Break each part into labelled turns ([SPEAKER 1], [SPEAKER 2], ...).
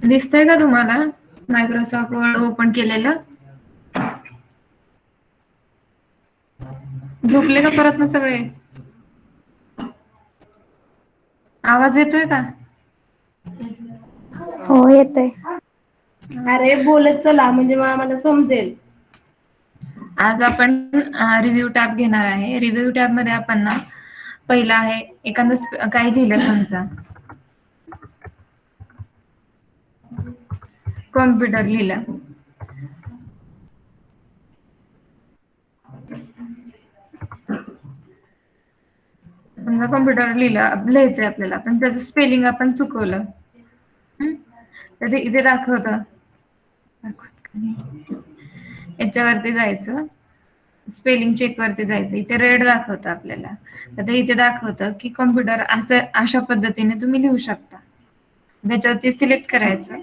[SPEAKER 1] दिसतंय का तुम्हाला मायक्रोसॉफ्ट वर्ड ओपन केलेलं? झोपले का परत ना सगळे? आवाज येतोय का?
[SPEAKER 2] हो येतोय. अरे बोलत चला म्हणजे मग आम्हाला समजेल.
[SPEAKER 1] आज आपण रिव्ह्यू टॅब घेणार आहे. रिव्ह्यू टॅब मध्ये आपण ना पहिला आहे एखादं काय लिहिलं समजा, कॉम्प्युटर लिहिला. समजा कॉम्प्युटर लिहायचंय आपल्याला, पण त्याचं स्पेलिंग आपण चुकवलं. तर ते इथे दाखवतं. याच्यावरती जायचं, स्पेलिंग चेक वरती जायचं. इथे रेड दाखवतं आपल्याला. तर ते इथे दाखवतं की कॉम्प्युटर असं अशा पद्धतीने तुम्ही लिहू शकता. त्याच्यावरती सिलेक्ट करायचं,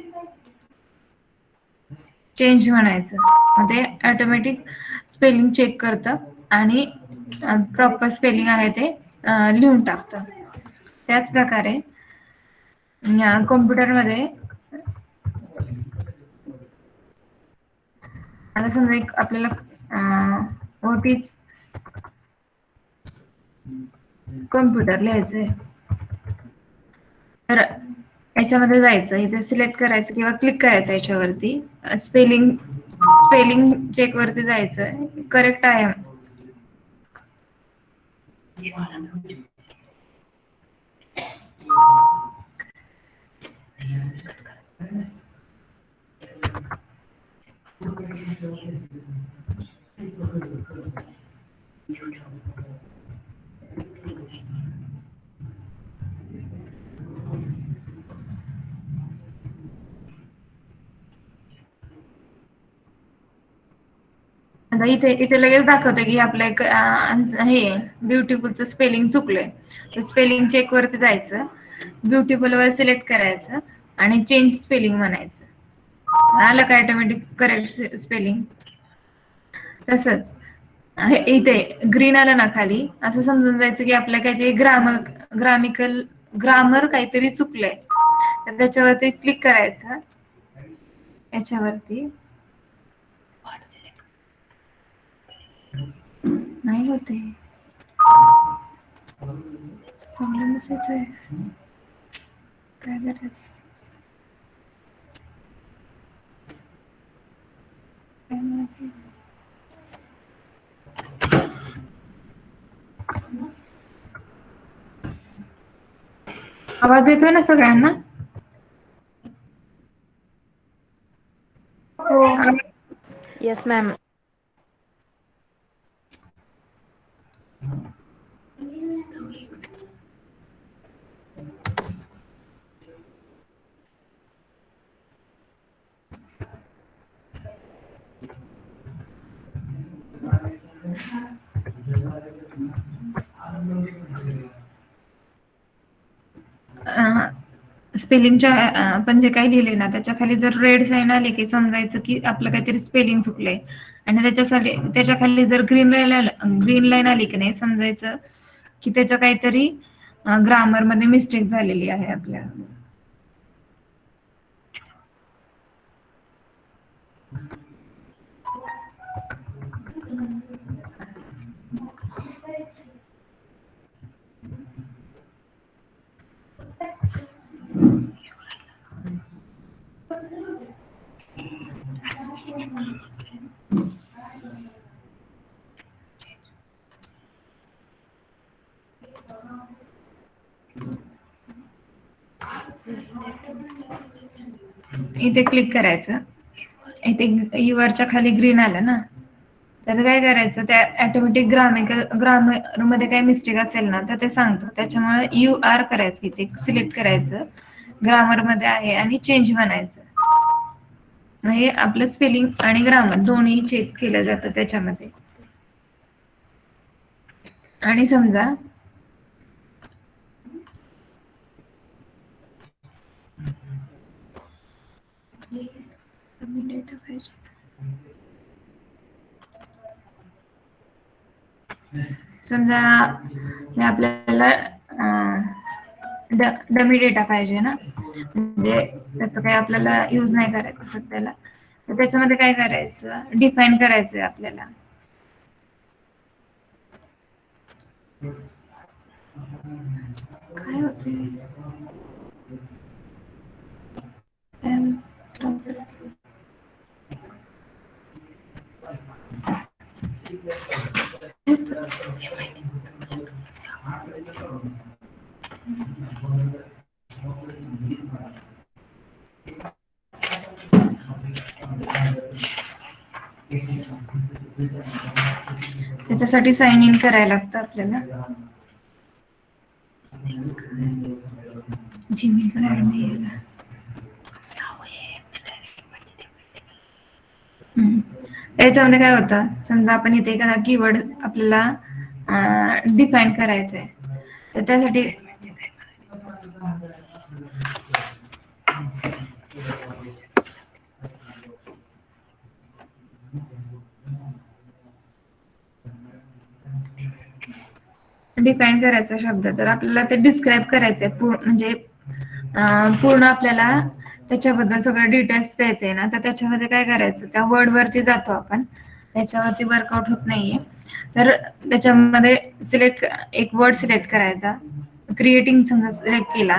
[SPEAKER 1] चेंज म्हणायचं. मग ते ऑटोमॅटिक स्पेलिंग चेक करतं आणि प्रॉपर स्पेलिंग आहे ते लिहून टाकतं. त्याच प्रकारे कॉम्प्युटरमध्ये आता समजा एक आपल्याला ओटीच कॉम्प्युटर लिहायचंय, तर याच्यामध्ये जायचं, इथे सिलेक्ट करायचं किंवा क्लिक करायचं याच्यावरती. स्पेलिंग चेक वरती जायचं, करेक्ट आहे. आता इथे लगेच दाखवतं की आपलं हे ब्युटिफुलचं स्पेलिंग चुकलंय. तर स्पेलिंग चेक वरती जायचं, ब्युटिफुल वर सिलेक्ट करायचं आणि चेंज स्पेलिंग म्हणायचं. आलं का ऑटोमॅटिक करेक्ट स्पेलिंग? तसंच इथे ग्रीन आलं ना खाली, असं समजून जायचं की आपल्या काहीतरी ग्रामर काहीतरी चुकलंय. तर त्याच्यावरती क्लिक करायचं, याच्यावरती नाही होते, प्रॉब्लेमच येतोय. काय करायचं? आवाज येतोय ना सगळ्यांना?
[SPEAKER 2] हो. Yes ma'am.
[SPEAKER 1] स्पेलिंगच्या आपण जे काही लिहिले ना त्याच्या खाली जर रेड साईन आले की समजायचं की आपलं काहीतरी स्पेलिंग चुकलंय. आणि त्याच्या खाली जर ग्रीन लाईन आली की नाही, समजायचं की त्याच्या काहीतरी ग्रामर मध्ये मिस्टेक झालेली आहे आपल्या. इथे क्लिक करायचं, इथे युआरच्या खाली ग्रीन आलं ना, तर काय करायचं, त्या ऑटोमॅटिक ग्रामर मध्ये काही मिस्टेक असेल ना तर ते सांगतं. त्याच्यामुळे यू आर करायचं, इथे सिलेक्ट करायचं, ग्रामर मध्ये आहे आणि चेंज म्हणायचं. हे आपलं स्पेलिंग आणि ग्रामर दोन्ही चेक केलं जातं त्याच्यामध्ये. आणि समजा कमी डेटा पाहिजे. समजा हे आपल्याला डमी डेटा पाहिजे ना, म्हणजे त्याचं काही आपल्याला यूज नाही करायचं सध्याला. तर त्याच्यामध्ये काय करायचं, डिफाईन करायचंय आपल्याला. काय होते त्याच्यासाठी साइन इन करायला लागतं आपल्याला. जीमेल पण ऍड नाही आहे. याच्यामध्ये काय होतं, समजा आपण इथे एखादा कीवर्ड आपल्याला डिफाईन करायचं आहे, तर त्यासाठी डिफाईन करायचा शब्द, तर आपल्याला ते डिस्क्राईब करायचंय म्हणजे पूर्ण आपल्याला त्याच्याबद्दल सगळं डिटेल्स द्यायचंय ना. तर त्याच्यामध्ये काय करायचं, त्या वर्ड वरती जातो आपण, त्याच्यावरती वर्कआउट होत नाहीये, तर त्याच्यामध्ये एक वर्ड सिलेक्ट करायचा. क्रिएटिंग समजा सिलेक्ट केला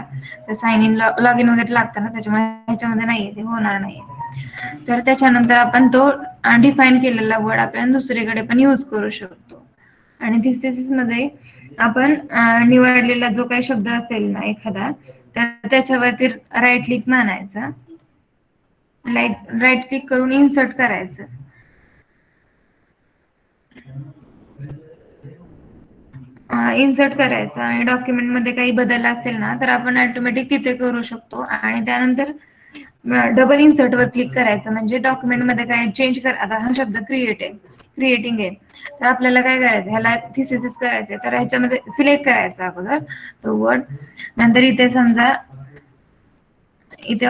[SPEAKER 1] तर साइन इन लॉग इन वगैरे लागतं ना, त्याच्यामुळे ह्याच्यामध्ये नाहीये, ते होणार नाहीये. तर त्याच्यानंतर आपण तो डिफाईन केलेला वर्ड आपल्याला दुसरीकडे पण यूज करू शकतो. आणि थिसिस मध्ये आपण निवडलेला जो काही शब्द असेल ना एखादा, तर त्याच्यावरती राईट क्लिक मारायचा, राईट क्लिक करून इन्सर्ट करायचं. इन्सर्ट करायचं आणि डॉक्युमेंट मध्ये काही बदल असेल ना, तर आपण ऑटोमॅटिक तिथे करू शकतो. आणि त्यानंतर डबल इन्सर्ट वर क्लिक करायचं, म्हणजे डॉक्युमेंट मध्ये काय चेंज आता हा शब्द क्रिएटिंग आहे, तर आपल्याला काय करायचं, ह्याला थिसिस करायचंय, तर ह्याच्यामध्ये सिलेक्ट करायचा अगोदर तो वर्ड. नंतर इथे समजा इथे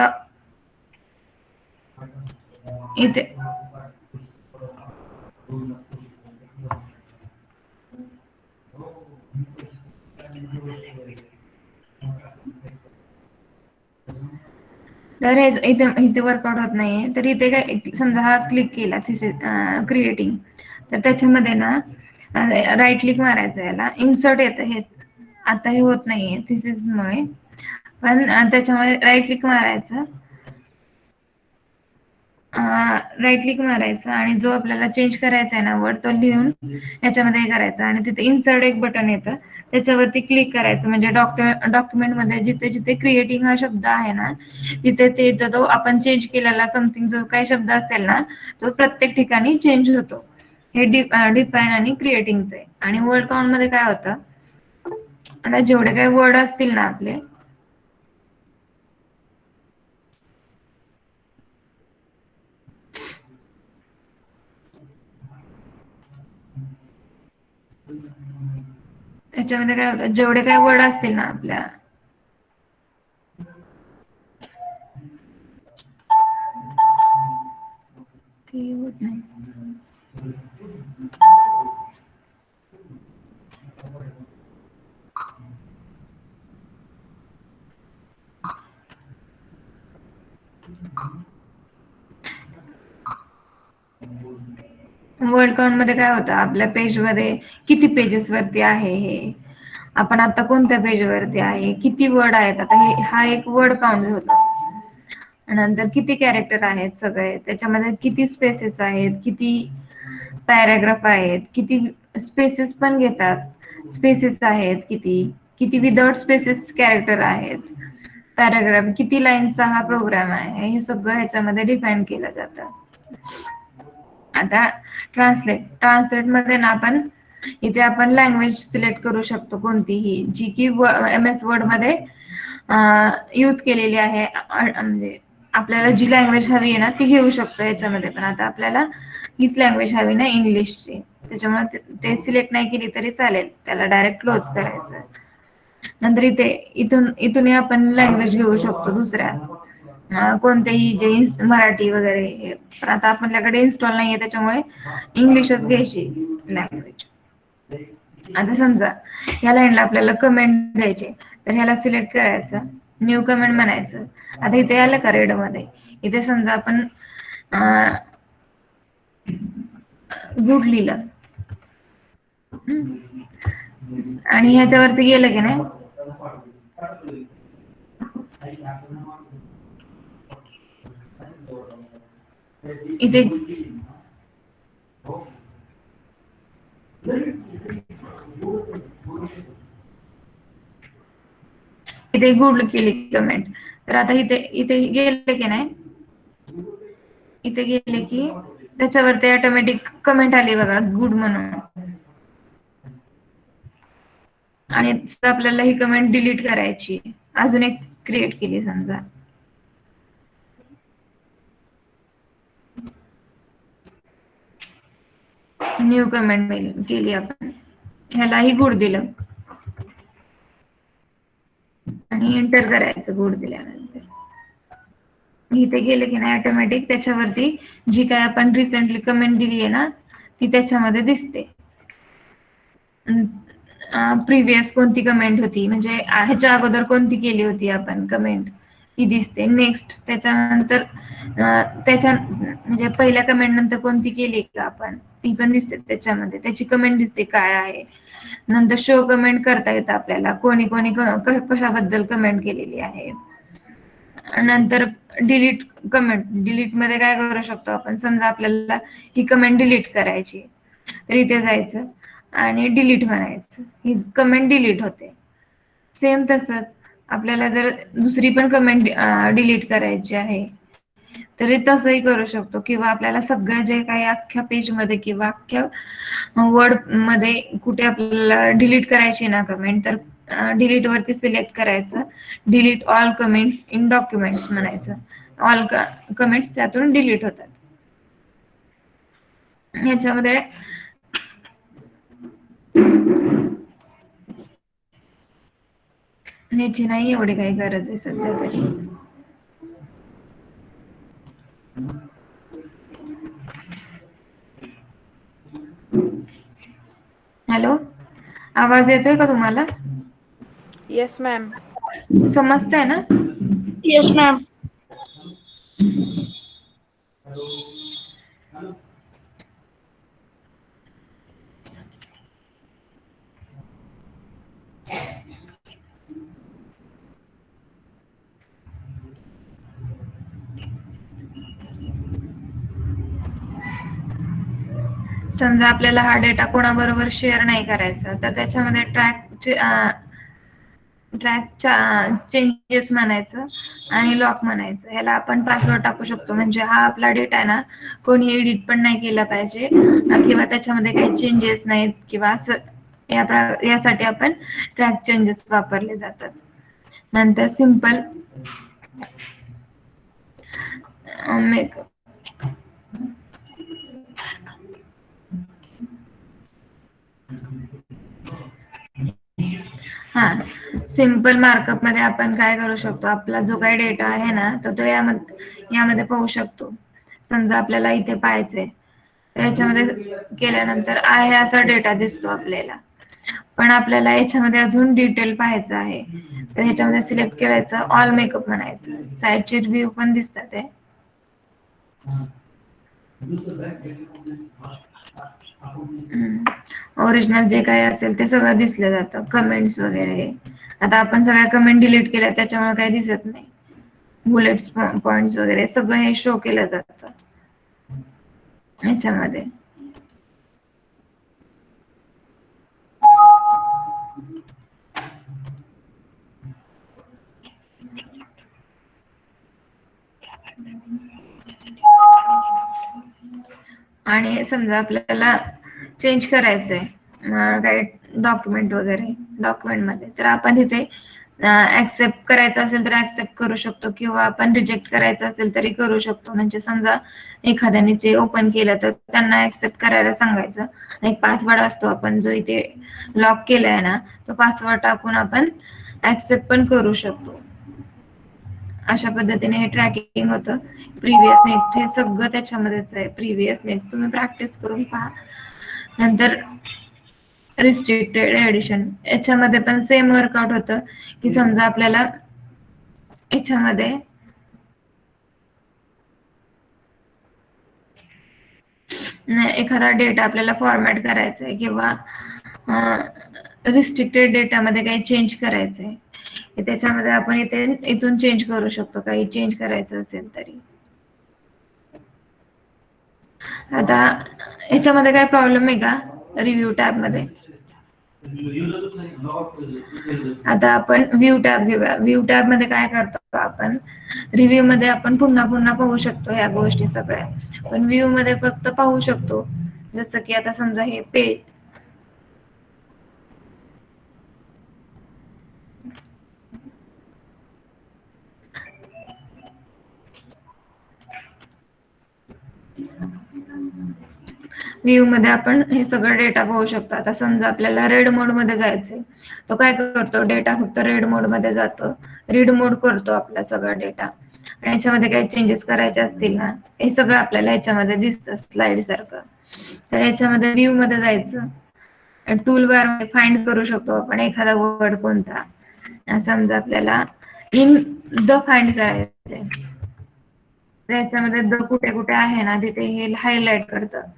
[SPEAKER 1] तर इथे वर्कआउट होत नाहीये, तर इथे काय, समजा हा क्लिक केला क्रिएटिंग, तर त्याच्यामध्ये ना राईट क्लिक मारायचं, याला इन्सर्ट येतं, हे आता हे होत नाहीये थिसिस मुळे, पण त्याच्यामुळे राईट क्लिक मारायचं, आणि जो आपल्याला चेंज करायचा आहे ना वर्ड, तो लिहून याच्यामध्ये करायचा. आणि तिथे इन्सर्ट एक बटन येतं, त्याच्यावरती क्लिक करायचं, म्हणजे डॉक्युमेंट मध्ये जिथे जिथे क्रिएटिंग हा शब्द आहे ना, तिथे ते तो आपण चेंज केलेला समथिंग जो काही शब्द असेल ना, तो प्रत्येक ठिकाणी चेंज होतो. हे डिफाईन आणि क्रिएटिंगचं आहे. आणि वर्ड काउंट मध्ये काय होतं, आता जेवढे काही वर्ड असतील ना आपले, याच्यामध्ये काय होतं, जेवढे काही वर्ड असतील ना आपल्या, होत नाही, वर्ड काउंट मध्ये काय होतं, आपल्या पेज मध्ये किती पेजेस वरती आहे, हे आपण आता कोणत्या पेज वरती आहे, किती वर्ड आहेत, आता हा एक वर्ड काउंट होता. नंतर किती कॅरेक्टर आहेत सगळे, त्याच्यामध्ये किती स्पेसेस आहेत, किती पॅराग्राफ आहेत, किती स्पेसेस पण घेतात, स्पेसेस आहेत किती, किती विदाउट स्पेसेस कॅरेक्टर आहेत, पॅराग्राफ किती लाईनचा हा प्रोग्राम आहे, हे सगळं ह्याच्यामध्ये डिफाईन केलं जातं. आता ट्रान्सलेट मध्ये ना आपण इथे आपण लँग्वेज सिलेक्ट करू शकतो, कोणतीही जी की MS वर्ड मध्ये यूज केलेली आहे, म्हणजे आपल्याला जी लँग्वेज हवी आहे ना ती घेऊ शकतो याच्यामध्ये. पण आता आपल्याला हीच लँग्वेज हवी ना, इंग्लिशची, त्याच्यामुळे ते सिलेक्ट नाही केली तरी चालेल, त्याला डायरेक्ट क्लोज करायचं. नंतर इथूनही आपण लँग्वेज घेऊ शकतो दुसऱ्या, कोणतेही जे मराठी वगैरे पण आता आपल्याकडे इन्स्टॉल नाहीये त्याच्यामुळे इंग्लिशच घ्यायची लँग्वेज. आता समजा ह्या लाईनला आपल्याला कमेंट द्यायचे, तर ह्याला सिलेक्ट करायचं, न्यू कमेंट म्हणायचं. आता इथे आलं का रेड मध्ये, इथे समजा आपण गुड लिहिलं आणि ह्याच्यावरती गेलं की नाही, इथे इथे गुड केली कमेंट, तर आता इथे इथे गेले की नाही, इथे गेले की त्याच्यावरती ऑटोमॅटिक कमेंट आली बघा गुड म्हणून. आणि आपल्याला ही कमेंट डिलीट करायची, अजून एक क्रिएट केली समजा, न्यू कमेंट केली आपण, ह्यालाही गुड दिलं आणि एंटर करायचं गुड दिल्यानंतर. इथे गेले की नाही ऑटोमॅटिक त्याच्यावरती जी काय आपण रिसेंटली कमेंट दिली आहे ना ती त्याच्यामध्ये दिसते. प्रिव्हियस कोणती कमेंट होती, म्हणजे ह्याच्या अगोदर कोणती केली होती आपण कमेंट ती दिसते. नेक्स्ट त्याच्यानंतर त्याच्या म्हणजे पहिल्या कमेंट नंतर कोणती केली का आपण ती पण दिसते त्याच्यामध्ये, त्याची कमेंट दिसते काय आहे. नंतर शो कमेंट करता येतं आपल्याला, कोणी कोणी कशाबद्दल कमेंट केलेली आहे. नंतर डिलीट कमेंट, डिलीट मध्ये काय करू शकतो आपण, समजा आपल्याला ही कमेंट डिलीट करायची, तर इथे जायचं आणि डिलीट म्हणायचं, ही कमेंट डिलीट होते. सेम तसंच आपल्याला जर दुसरी पण कमेंट डिलीट करायची आहे तरी तसंही करू शकतो, किंवा आपल्याला सगळं जे काही अख्ख्या पेज मध्ये किंवा अख्ख्या वर्ड मध्ये कुठे आपल्याला डिलीट करायची ना कमेंट, तर डिलीट वरती सिलेक्ट करायचं, delete all comments in documents म्हणायचं, ऑल कमेंट्स त्यातून डिलीट होतात. ह्याच्यामध्ये ह्याची नाही एवढी काही गरज आहे सध्या तरी. हॅलो, आवाज येतोय का तुम्हाला?
[SPEAKER 3] Yes ma'am.
[SPEAKER 1] समजतंय ना?
[SPEAKER 2] Yes ma'am.
[SPEAKER 1] समजा आपल्याला हा डेटा कोणाबरोबर शेअर नाही करायचा, तर त्याच्यामध्ये ट्रॅक चेंजेस म्हणायचं आणि लॉक म्हणायचं. ह्याला आपण पासवर्ड टाकू शकतो, म्हणजे हा आपला डेटा आहे ना कोणी एडिट पण नाही केला पाहिजे किंवा त्याच्यामध्ये काही चेंजेस नाहीत किंवा असं यासाठी आपण ट्रॅक चेंजेस वापरले जातात. नंतर सिंपल मेकअप, हा सिंपल मार्कअप मध्ये आपण काय करू शकतो, आपला जो काही डेटा आहे ना तर तो यामध्ये पाहू शकतो. समजा आपल्याला इथे पाहायचंय, तर याच्यामध्ये केल्यानंतर आहे असा डेटा दिसतो आपल्याला, पण आपल्याला याच्यामध्ये अजून डिटेल पाहायचं आहे, तर ह्याच्यामध्ये सिलेक्ट करायचं, ऑल मेकअप म्हणायचं, साईडचे रिव्ह्यू पण दिसतात आहे. ओरिजिनल जे काही असेल ते सगळं दिसलं जातं, कमेंट्स वगैरे. आता आपण सगळ्या कमेंट डिलीट केल्या त्याच्यामुळे काही दिसत नाही, बुलेट्स पॉइंट्स वगैरे सगळं हे शो केलं जातं ह्याच्यामध्ये. आणि समजा आपल्याला चेंज करायचंय काही डॉक्युमेंट वगैरे डॉक्युमेंट मध्ये, तर आपण तिथे ऍक्सेप्ट करायचं असेल तर ऍक्सेप्ट करू शकतो, किंवा आपण रिजेक्ट करायचं असेल तरी करू शकतो. म्हणजे समजा एखाद्याने जे ओपन केलं तर त्यांना ऍक्सेप्ट करायला सांगायचं, एक पासवर्ड असतो, आपण जो इथे लॉक केलाय ना तो पासवर्ड टाकून आपण ऍक्सेप्ट पण करू शकतो. अशा पद्धतीने हे ट्रॅकिंग होतं. प्रिव्हियस नेक्स्ट हे सगळं त्याच्यामध्येच आहे. प्रिव्हियस नेक्स्ट तुम्ही प्रॅक्टिस करून पहा. नंतर रिस्ट्रिक्टेड एडिशन याच्यामध्ये पण सेम वर्कआउट होतं की समजा आपल्याला याच्यामध्ये एखादा डेटा आपल्याला फॉर्मॅट करायचा आहे किंवा रिस्ट्रिक्टेड डेटामध्ये काही चेंज करायचं आहे, त्याच्यामध्ये आपण इथून चेंज करू शकतो काही चेंज करायचं असेल तरी. आता याच्यामध्ये काय प्रॉब्लेम आहे का रिव्ह्यू टॅब मध्ये? आता आपण व्ह्यू टॅब घेऊया. व्ह्यू टॅब मध्ये काय करतो आपण, रिव्ह्यू मध्ये आपण पुन्हा पुन्हा पाहू शकतो ह्या गोष्टी सगळ्या, पण व्ह्यू मध्ये फक्त पाहू शकतो. जसं की आता समजा हे पेज व्ह्यू मध्ये आपण हे सगळं डेटा पाहू शकतो. आता समजा आपल्याला रेड मोड मध्ये जायचंय, तो काय करतो, डेटा फक्त रेड मोड मध्ये जातो, रीड मोड करतो आपला सगळा डेटा, आणि याच्यामध्ये काही चेंजेस करायचे असतील ना, हे सगळं आपल्याला याच्यामध्ये दिसतं स्लाइड सारखं. तर याच्यामध्ये व्ह्यू मध्ये जायचं, टूल बार मध्ये फाइंड करू शकतो आपण एखादा वर्ड कोणता. समजा आपल्याला इन द फाइंड करायचंय, तर याच्यामध्ये द कुठे कुठे आहे ना तिथे हे हायलाइट करतं.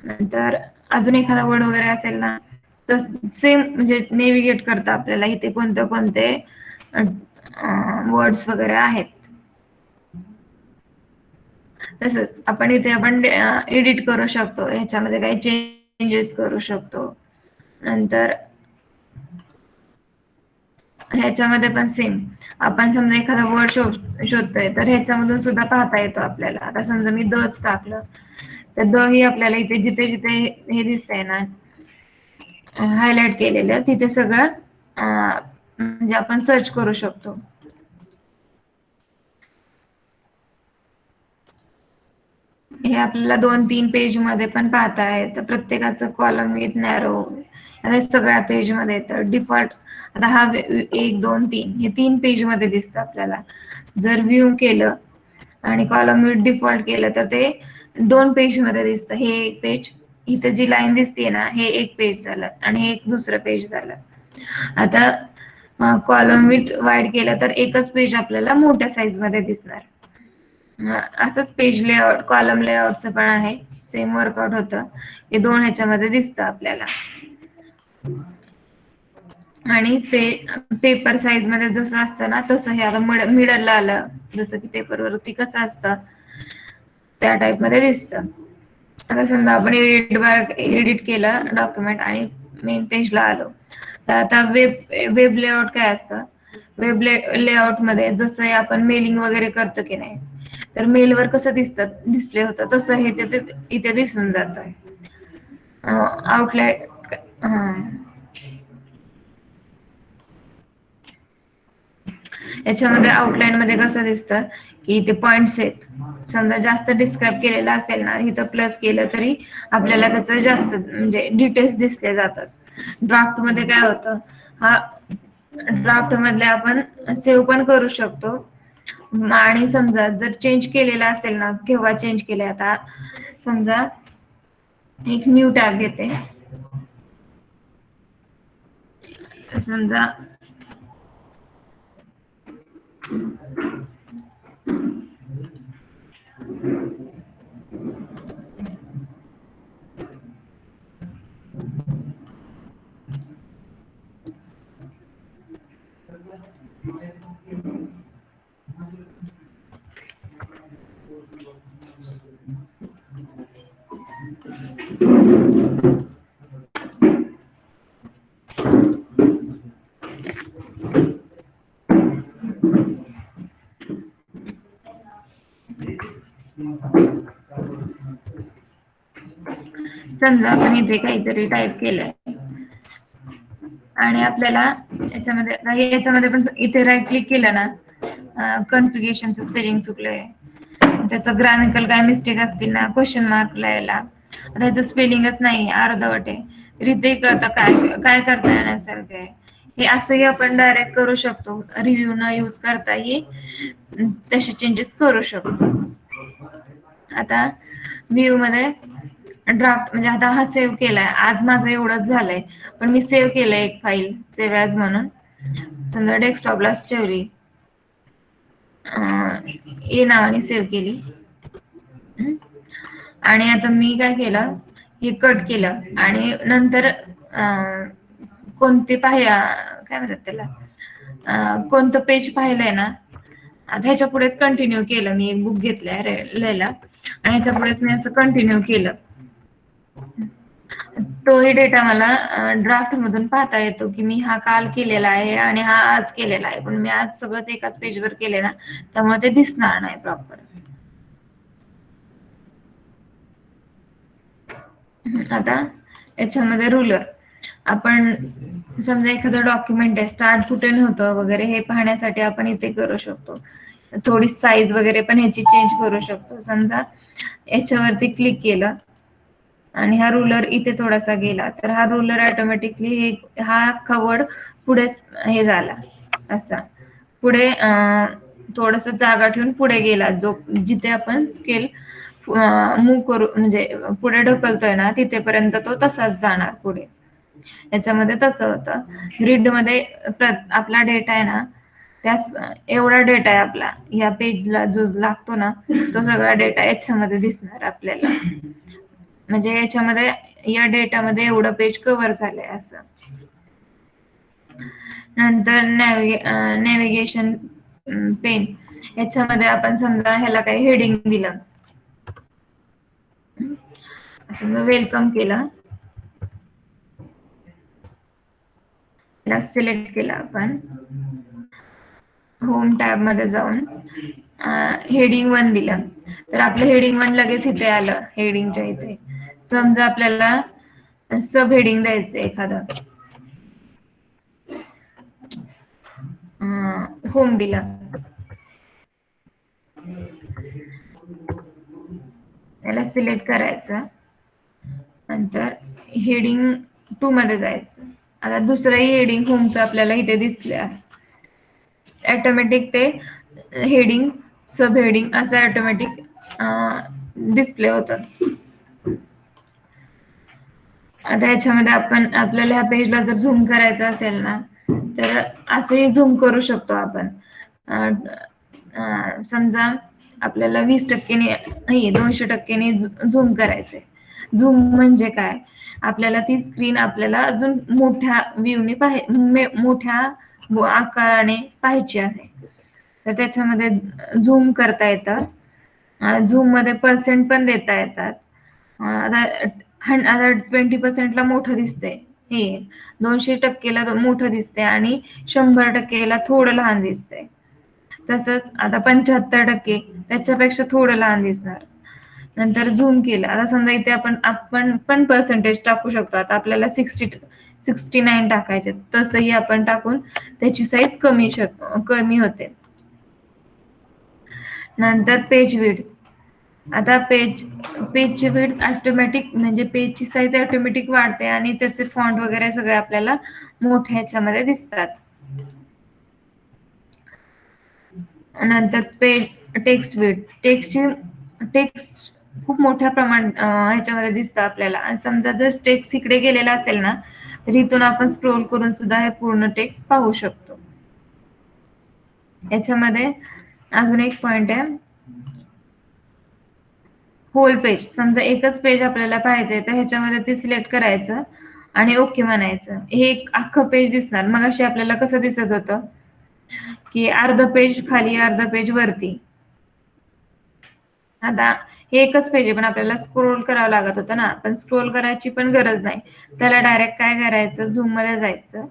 [SPEAKER 1] नंतर अजून एखादा वर्ड वगैरे असेल ना तर सेम म्हणजे नेव्हिगेट करतं आपल्याला इथे कोणते कोणते वर्ड्स वगैरे आहेत. तसंच आपण इथे एडिट करू शकतो, ह्याच्यामध्ये काही चेंजेस करू शकतो. नंतर ह्याच्यामध्ये पण सेम आपण समजा एखादा वर्ड शोधतोय तर ह्याच्यामधून सुद्धा पाहता येतो आपल्याला. आता समजा मी दच टाकलं तर द ही आपल्याला इथे जिथे जिथे हे दिसतंय ना हायलाइट केलेलं तिथे सगळं म्हणजे आपण सर्च करू शकतो. हे आपल्याला 2-3 पेज मध्ये पण पाहता येतं. प्रत्येकाचं कॉलम विथ नॅरो आता सगळ्या पेज मध्ये येतं. डिफॉल्ट आता हा 1, 2, 3 हे 3 पेज मध्ये दिसतं आपल्याला. जर व्ह्यू केलं आणि कॉलम विथ डिफॉल्ट केलं तर ते 2 पेज मध्ये दिसतं. हे एक पेज, इथे जी लाईन दिसते ना हे एक पेज झालं आणि हे एक दुसरं पेज झालं. आता कॉलम विथ वाईड केलं तर एकच पेज आपल्याला मोठ्या साईज मध्ये दिसणार. असंच पेज लेआउट कॉलम लेआउटचं पण आहे, सेम वर्कआउट होतं. हे 2 ह्याच्यामध्ये दिसतं आपल्याला. आणि पेपर साईज मध्ये जसं असतं ना तसं हे आता मिडलला आलं, जसं की पेपर वरती कसं असतं त्या टाइप मध्ये दिसतं. आता समजा आपण एडिट केलं डॉक्युमेंट आणि मेन पेजला आलो, तर आता वेब लेआउट काय असतं, वेब लेआउट मध्ये जसं आपण मेलिंग वगैरे करतो की नाही, तर मेलवर कसं दिसतं डिस्प्ले होतं तसं हे इथे दिसून जातं. आउटलाईन याच्यामध्ये आउटलाईन मध्ये कसं दिसतं की इथे पॉइंट्स आहेत. समजा जास्त डिस्क्राईब केलेलं असेल ना इथं प्लस केलं तरी आपल्याला त्याचं जास्त म्हणजे डिटेल्स दिसले जातात. ड्राफ्ट मध्ये काय होतं, हा ड्राफ्ट मधले आपण सेव्ह पण करू शकतो. आणि समजा जर चेंज केलेला असेल ना, केव्हा चेंज केले, आता समजा एक न्यू टॅब घेते, समजा समजा आपण इथे काहीतरी टाईप केलंय आणि आपल्याला याच्यामध्ये पण इथे राईट क्लिक केलं ना, कॉन्फिगरेशनचं स्पेलिंग चुकलंय, त्याचं ग्रामॅटिकल काय मिस्टेक असतील ना, क्वेश्चन मार्क लिहायला, त्याचं स्पेलिंगच नाही अर्धवट आहे, तर इथे कळतं काय काय करता येण्यासारखं आहे. हे असंही आपण डायरेक्ट करू शकतो, रिव्ह्यू न यूज करताही तसे चेंजेस करू शकतो. आता व्ह्यू मध्ये ड्राफ्ट म्हणजे आता हा सेव्ह केलाय, आज माझं एवढंच झालंय, पण मी सेव्ह केलंय एक फाईल सेव्ह ॲज म्हणून, समजा डेस्कटॉपलाच ठेवली, ए नावाने सेव्ह केली. आणि आता मी काय केलं, हे कट केलं आणि नंतर कोणते काय म्हणतात त्याला, कोणतं पेज पाहिलंय ना, आता ह्याच्या पुढेच कंटिन्यू केलं. मी एक बुक घेतलंय लिहायला आणि ह्याच्या पुढेच मी असं कंटिन्यू केलं. तोही डेटा मला ड्राफ्ट मधून पाहता येतो की मी हा काल केलेला आहे आणि हा आज केलेला आहे, पण मी आज सगळंच एकाच पेजवर केले ना, त्यामुळे ते दिसणार नाही प्रॉपर. आता याच्यामध्ये रुलर, आपण समजा एखादं डॉक्युमेंट आहे, स्टार्ट कुठे नव्हतं वगैरे हे पाहण्यासाठी आपण इथे करू शकतो. थोडी साईज वगैरे पण ह्याची चेंज करू शकतो. समजा याच्यावरती क्लिक केलं आणि हा रुलर इथे थोडासा गेला, तर हा रुलर ऑटोमॅटिकली हा कवर्ड पुढे हे झाला, असा पुढे थोडस जागा ठेवून पुढे गेला, जो जिथे आपण स्केल मूव्ह करू म्हणजे पुढे ढकलतोय ना, तिथेपर्यंत तो तसाच जाणार पुढे. याच्यामध्ये तसं होतं. ग्रिड मध्ये आपला डेटा आहे ना, त्या एवढा डेटा आहे आपला, या पेजला जो लागतो ना, तो सगळा डेटा याच्यामध्ये दिसणार आपल्याला. म्हणजे याच्यामध्ये या डेटामध्ये एवढं पेज कव्हर झालंय असं. नंतर नॅव्हिगेशन पेन, याच्यामध्ये आपण समजा ह्याला काही हेडिंग दिलं, समजा वेलकम केलं, सिलेक्ट केला आपण, होम टॅब मध्ये जाऊन हेडिंग 1 दिलं, तर आपलं हेडिंग 1 लगेच इथे आलं हेडिंगच्या इथे. समजा आपल्याला सब हेडिंग द्यायचं एखादं, होम दिला, याला सिलेक्ट करायचं, नंतर हेडिंग 2 मध्ये जायचं. आता दुसरंही हेडिंग होमचं आपल्याला इथे दिसलं, ऑटोमॅटिक ते हेडिंग सब हेडिंग असं ऑटोमॅटिक डिस्प्ले होतं. आता याच्यामध्ये आपल्याला ह्या पेजला जर झूम करायचं असेल ना, तर असंही झूम करू शकतो आपण. समजा आपल्याला 20%ने नाही 200%ने झूम करायचंय. झूम म्हणजे काय, आपल्याला ती स्क्रीन आपल्याला अजून मोठ्या व्ह्यूने मोठ्या आकाराने पाहायची आहे, तर त्याच्यामध्ये झूम करता येतं. झूम मध्ये पर्सेंट पण देता येतात. आता 20%ला मोठं दिसतंय, हे 200%ला मोठं दिसतंय आणि 100%ला थोडं लहान दिसतंय. तसंच आता 75% त्याच्यापेक्षा थोडं लहान दिसणार. नंतर झूम केलं, आता समजा इथे आपण पण पर्सेंटेज टाकू शकतो. आता आपल्याला 69 टाकायचे, तसंही आपण टाकून त्याची साईज कमी होते. नंतर पेज विड्थ, आता पेजची विड्थ ऑटोमॅटिक म्हणजे पेजची साईज ऑटोमॅटिक वाढते आणि त्याचे फॉन्ट वगैरे सगळे आपल्याला मोठ्या ह्याच्यामध्ये दिसतात. नंतर टेक्स्ट विड्थ, टेक्स्ट खूप मोठ्या प्रमाणात ह्याच्यामध्ये दिसतं आपल्याला. आणि समजा जर टेक्स्ट इकडे गेलेला असेल ना, तर इथून आपण स्क्रोल करून सुद्धा हे पूर्ण टेक्स्ट पाहू शकतो. याच्यामध्ये अजून एक पॉइंट आहे, होल पेज. समजा एकच पेज आपल्याला पाहिजे, तर ह्याच्यामध्ये ते सिलेक्ट करायचं आणि ओके म्हणायचं. हे एक अख्खं पेज दिसणार. मग अशी आपल्याला कसं दिसत होतं की अर्ध पेज खाली अर्ध पेज वरती. आता हे एकच पेज आहे, पण आपल्याला स्क्रोल करावं लागत होतं ना, पण स्क्रोल करायची पण गरज नाही. त्याला डायरेक्ट काय करायचं, झूम मध्ये जायचं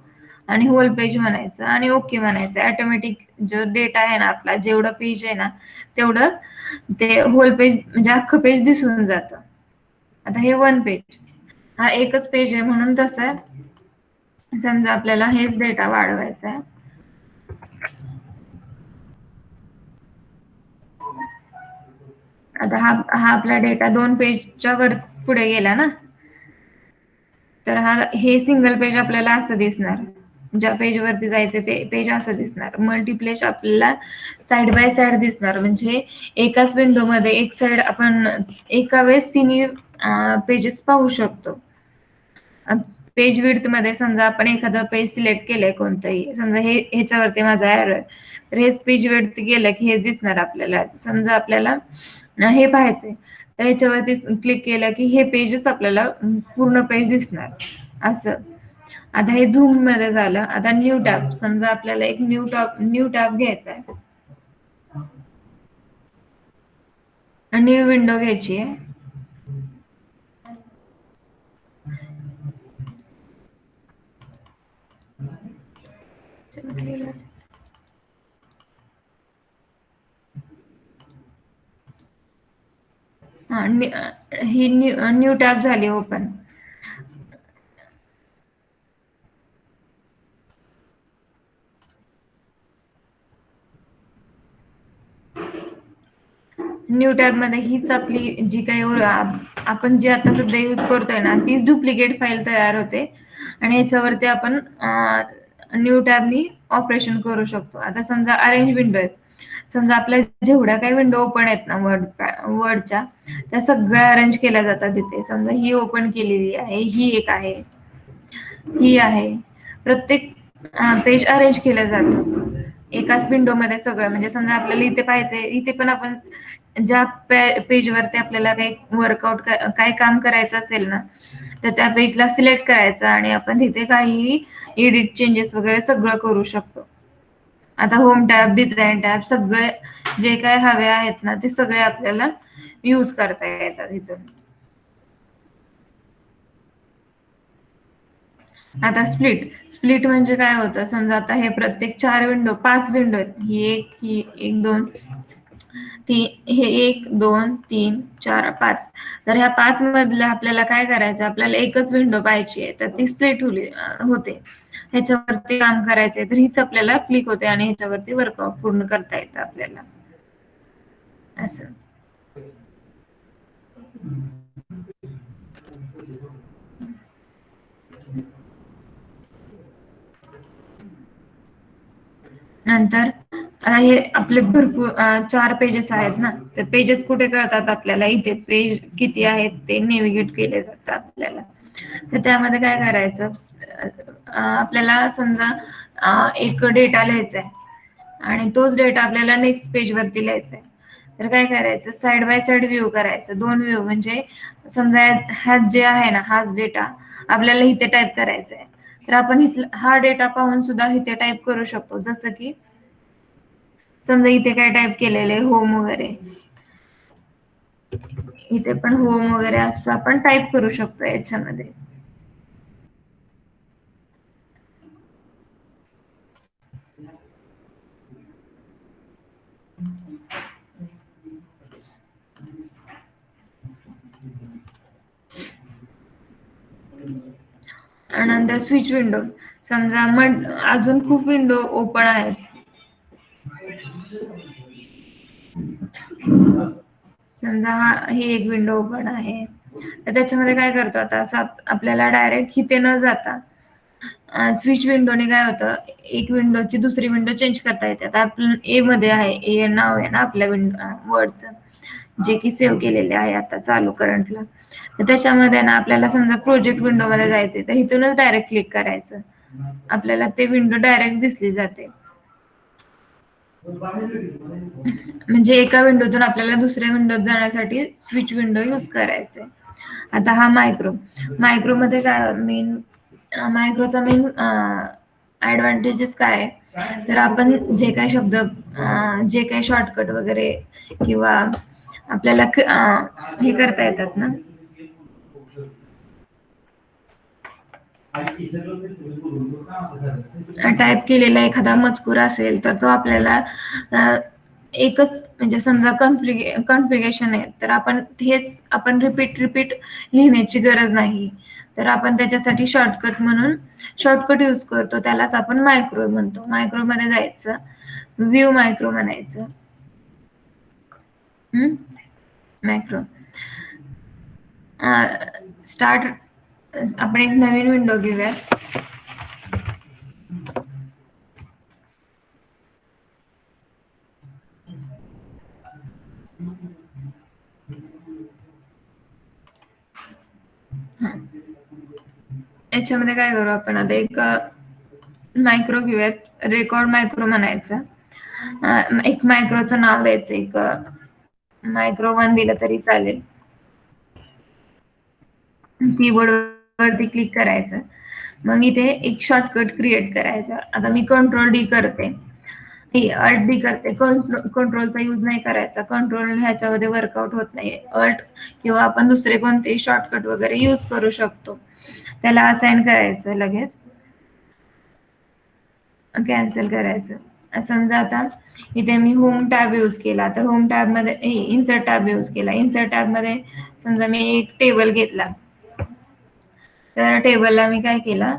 [SPEAKER 1] आणि होल पेज म्हणायचं आणि ओके म्हणायचं. ऑटोमॅटिक जो डेटा आहे ना आपला, जेवढं पेज आहे ना तेवढं ते होल पेज म्हणजे अख्खं पेज दिसून जातं. आता हे 1 पेज, हा एकच पेज आहे म्हणून तसं आहे. समजा आपल्याला हेच डेटा वाढवायचा आहे, आता हा आपला डेटा 2 पेजच्या वर पुढे गेला ना, तर हे सिंगल पेज आपल्याला असं दिसणार. ज्या पेजवरती जायचं ते पेज असं दिसणार. मल्टिप्लेस आपल्याला साइड बाय साइड दिसणार, म्हणजे एकाच विंडोमध्ये एक साइड आपण एका वेळेस तिन्ही पेजेस पाहू शकतो. पेज विड्थ मध्ये समजा आपण एखादं पेज सिलेक्ट केलंय कोणतंही, समजा ह्याच्यावरती माझा एरो आहे, तर हेच पेज विड्थ गेलं की हे दिसणार आपल्याला. समजा आपल्याला हे पाहायचंय तर ह्याच्यावरती क्लिक केलं की हे पेजच आपल्याला पूर्ण पेज दिसणार असं. आता हे झूम मध्ये झालं. आता न्यू टॅब, समजा आपल्याला एक न्यू टॅब घ्यायचा आहे, न्यू विंडो घ्यायची आहे. ही न्यू टॅब झाली ओपन. न्यू टॅब मध्ये हीच आपली जी काही आपण जी आता सध्या यूज करतोय ना, तीच डुप्लिकेट फाईल तयार होते आणि याच्यावरती आपण न्यू टॅबनी ऑपरेशन करू शकतो. आता समजा अरेंज विंडो आहेत, समजा आपल्या जेवढ्या काही विंडो ओपन आहेत ना वर्डच्या, त्या सगळ्या अरेंज केल्या जातात तिथे. समजा ही ओपन केलेली आहे, ही एक आहे, ही आहे. प्रत्येक पेज अरेंज केलं जातं एकाच विंडो मध्ये सगळं. म्हणजे समजा आपल्याला इथे पाहिजे, इथे पण आपण ज्या पेजवरती आपल्याला काही वर्कआउट काय काम करायचं असेल ना, तर त्या पेजला सिलेक्ट करायचं आणि आपण तिथे काही एडिट चेंजेस वगैरे सगळं करू शकतो. आता होम टॅब, डिझाईन टॅब, सगळे जे काय हवे आहेत ना ते सगळे आपल्याला यूज करता येतात इथून. आता स्प्लिट म्हणजे काय होतं, समजा आता हे प्रत्येक 5 विंडो आहेत, ही एक 2 हे 1 2 3 4 5. तर ह्या 5 मधल्या आपल्याला काय करायचं, आपल्याला एकच विंडो पाहायची आहे, तर ती स्प्लिट होते. ह्याच्यावरती काम करायचंय तर हीच आपल्याला क्लिक होते आणि ह्याच्यावरती वर्कआउट पूर्ण करता येतं आपल्याला असं. नंतर हे आपले भरपूर 4 पेजेस आहेत ना, तर पेजेस कुठे कळतात आपल्याला, इथे पेज किती आहेत ते नेव्हिगेट केले जातात आपल्याला. तर त्यामध्ये काय करायचं, आपल्याला समजा एक डेटा लिहायचा आहे आणि तोच डेटा आपल्याला नेक्स्ट पेज वरती लिहायचा आहे. तर काय करायचं, साइड बाय साइड व्ह्यू करायचं, 2 व्ह्यू. म्हणजे समजा हा जे आहे ना, हाच डेटा आपल्याला इथे टाईप करायचा आहे, तर आपण हा डेटा पाहून सुद्धा इथे टाईप करू शकतो. जसं की समजा इथे काय टाईप केलेलं आहे, होम वगैरे, इथे पण होम वगैरे असं आपण टाईप करू शकतो याच्यामध्ये. नंतर स्विच विंडो, समजा अजून खूप विंडो ओपन आहेत. समजा ही एक विंडो ओपन आहे, तर त्याच्यामध्ये काय करतो, आता असं आपल्याला डायरेक्ट इथे न जाता स्विच विंडोने काय होतं, एक विंडोची दुसरी विंडो चेंज करता येते. आता आपण ए मध्ये आहे, ए नाव आहे ना आपल्या वर्डचं, जे की सेव्ह केलेले आहे आता चालू करंटला. तर त्याच्यामध्ये ना आपल्याला समजा प्रोजेक्ट विंडो मध्ये जायचंय, तर इथूनच डायरेक्ट क्लिक करायचं, आपल्याला ते विंडो डायरेक्ट दिसली जाते. म्हणजे एका विंडोतून आपल्याला दुसऱ्या विंडोत जाण्यासाठी स्विच विंडो यूज करायचे. आता हा मायक्रो मध्ये काय मायक्रोचा मेन ऍडव्हान्टेजेस काय आहे, तर आपण जे काही शब्द जे काही शॉर्टकट वगैरे किंवा आपल्याला हे करता येतात ना, टाईप केलेला एखादा मजकूर असेल तर तो आपल्याला एकच, म्हणजे समजा कॉन्फिगरेशन आहे, तर आपण हेच रिपीट लिहिण्याची गरज नाही. तर आपण त्याच्यासाठी शॉर्टकट म्हणून शॉर्टकट यूज करतो, त्यालाच आपण मायक्रो म्हणतो. मायक्रो मध्ये जायचं, व्ह्यू मायक्रो म्हणायचं. मायक्रो स्टार्ट, आपण एक नवीन विंडो घेऊया. याच्यामध्ये काय करू आपण आता एक मायक्रो घेऊयात, रेकॉर्ड मायक्रो म्हणायचं. एक मायक्रोचं नाव द्यायचं, एक मायक्रो 1 दिलं तरी चालेल. कीबोर्ड वरती क्लिक करायचं. मग इथे एक शॉर्टकट क्रिएट करायचा. आता मी कंट्रोल डी करते, अल्ट डी करते. कंट्रोलचा यूज नाही करायचा, कंट्रोल ह्याच्यामध्ये वर्कआउट होत नाही. अल्ट किंवा आपण दुसरे कोणतेही शॉर्टकट वगैरे यूज करू शकतो. त्याला असाइन करायचं, लगेच कॅन्सल करायचं. समजा आता इथे मी होम टॅब यूज केला, तर होम टॅब मध्ये इन्सर्ट टॅब यूज केला. इन्सर्ट टॅब मध्ये समजा मी एक टेबल घेतला, तर टेबलला मी काय केलं,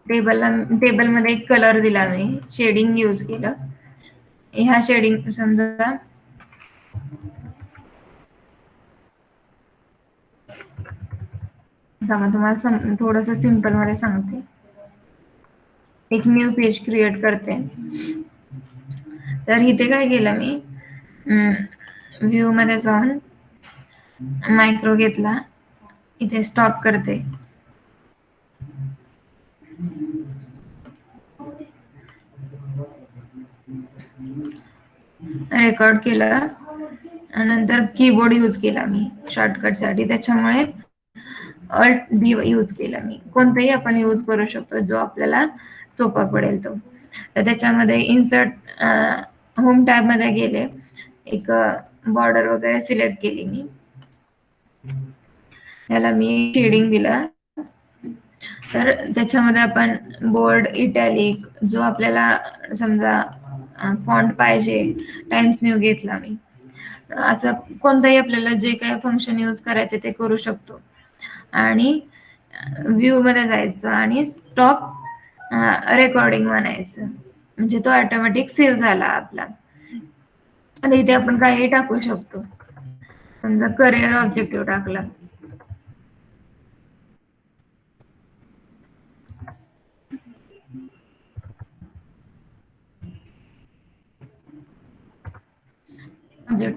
[SPEAKER 1] टेबलमध्ये एक कलर दिला, मी शेडिंग यूज केलं. ह्या शेडिंग समजा तुम्हाला थोडस सिंपल मध्ये सांगते. एक न्यू पेज क्रिएट करते. तर इथे काय केलं मी, व्ह्यू मध्ये जाऊन मायक्रो घेतला, इथे स्टॉप करते. रेकॉर्ड केलं, नंतर कीबोर्ड यूज केला मी शॉर्टकट साठी, त्याच्यामुळे अल्ट डी यूज केला मी. कोणताही आपण यूज करू शकतो जो आपल्याला सोपा पडेल तो. तर त्याच्यामध्ये इन्सर्ट होम टॅब मध्ये गेले, एक बॉर्डर वगैरे सिलेक्ट केली मी. याला मी शेडिंग दिला. तर त्याच्यामध्ये आपण बोल्ड, इटॅलिक, जो आपल्याला समजा फॉन्ट पाहिजे, टाइम्स न्यू घेतला मी. असं कोणताही आपल्याला जे काही फंक्शन यूज करायचे ते करू शकतो. आणि व्ह्यू मध्ये जायचं आणि स्टॉप रेकॉर्डिंग म्हणायचं, म्हणजे तो ऑटोमॅटिक सेव्ह झाला आपला. आता इथे आपण काही टाकू शकतो, समजा करिअर ऑब्जेक्टिव्ह टाकला.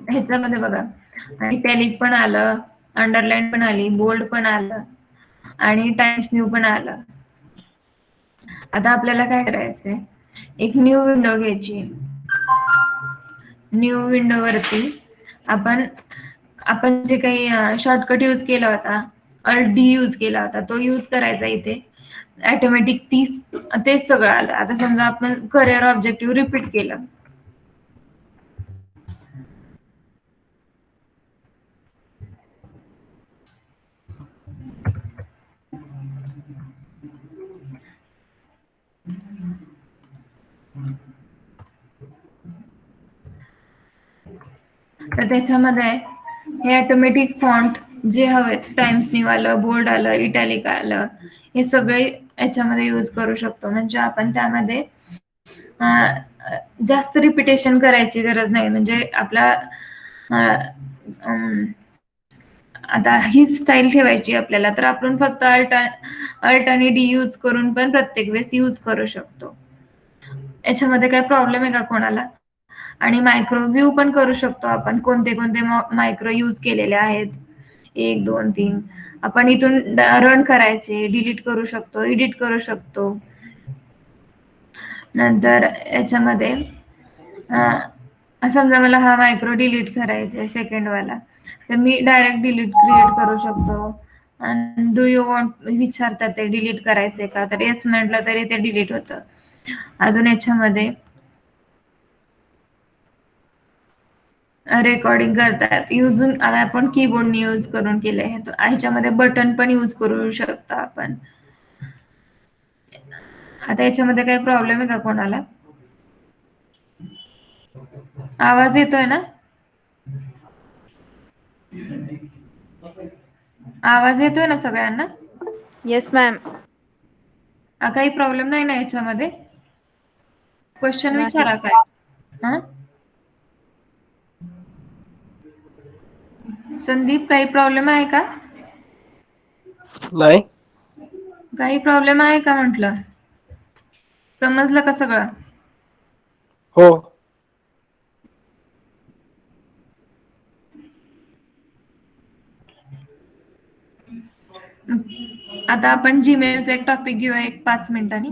[SPEAKER 1] ह्याच्यामध्ये बघा, इटॅलिक पण आलं, अंडरलाईन पण आली, बोल्ड पण आलं आणि टाइम्स न्यू पण आलं. आता आपल्याला काय करायचंय, एक न्यू विंडो घ्यायची. न्यू विंडो वरती आपण जे काही शॉर्टकट यूज केला होता, अल्ट डी यूज केला होता, तो यूज करायचा. इथे ऑटोमॅटिक तेच सगळं आलं. आता समजा आपण करिअर ऑब्जेक्टिव्ह रिपीट केलं, तर त्याच्यामध्ये हे ऑटोमॅटिक फॉन्ट जे हवे, टाइम्स न्यू आलं, बोल्ड आलं, इटॅलिक आलं, हे सगळे याच्यामध्ये यूज करू शकतो. म्हणजे आपण त्यामध्ये जास्त रिपिटेशन करायची गरज नाही. म्हणजे आपला आता ही स्टाईल ठेवायची आपल्याला, तर आपण फक्त अल्ट आणि डी यूज करून पण प्रत्येक वेळेस यूज करू शकतो. याच्यामध्ये काय प्रॉब्लेम आहे का कोणाला? आणि मायक्रो व्ह्यू पण करू शकतो आपण. कोणते कोणते मायक्रो यूज केलेले आहेत, 1 2 3 आपण इथून रन करायचे, डिलीट करू शकतो, एडिट करू शकतो. नंतर याच्यामध्ये समजा मला हा मायक्रो डिलीट करायचा आहे, सेकंड वाला, तर मी डायरेक्ट डिलीट क्रिएट करू शकतो. आणि डू यू वॉन्ट विचारतात ते डिलीट करायचंय का, तर येस म्हटलं तरी ते डिलीट होतं. अजून याच्यामध्ये रेकॉर्डिंग करतात युजून, आता आपण कीबोर्ड यूज करून केले आहे, ह्याच्यामध्ये बटन पण यूज करू शकतो आपण. आता याच्यामध्ये काही प्रॉब्लेम आहे का कोणाला? आवाज येतोय ना? आवाज येतोय ना सगळ्यांना?
[SPEAKER 3] Yes, ma'am.
[SPEAKER 1] काही प्रॉब्लेम नाही ना याच्यामध्ये? क्वेश्चन
[SPEAKER 3] नाही.
[SPEAKER 1] विचारा काय. हा, संदीप, काही प्रॉब्लेम आहे का?
[SPEAKER 4] नाही.
[SPEAKER 1] काही प्रॉब्लेम आहे का म्हटलं? समजलं का सगळं?
[SPEAKER 4] हो.
[SPEAKER 1] आता आपण जीमेलचा एक टॉपिक घेऊया एक 5 मिनिटांनी.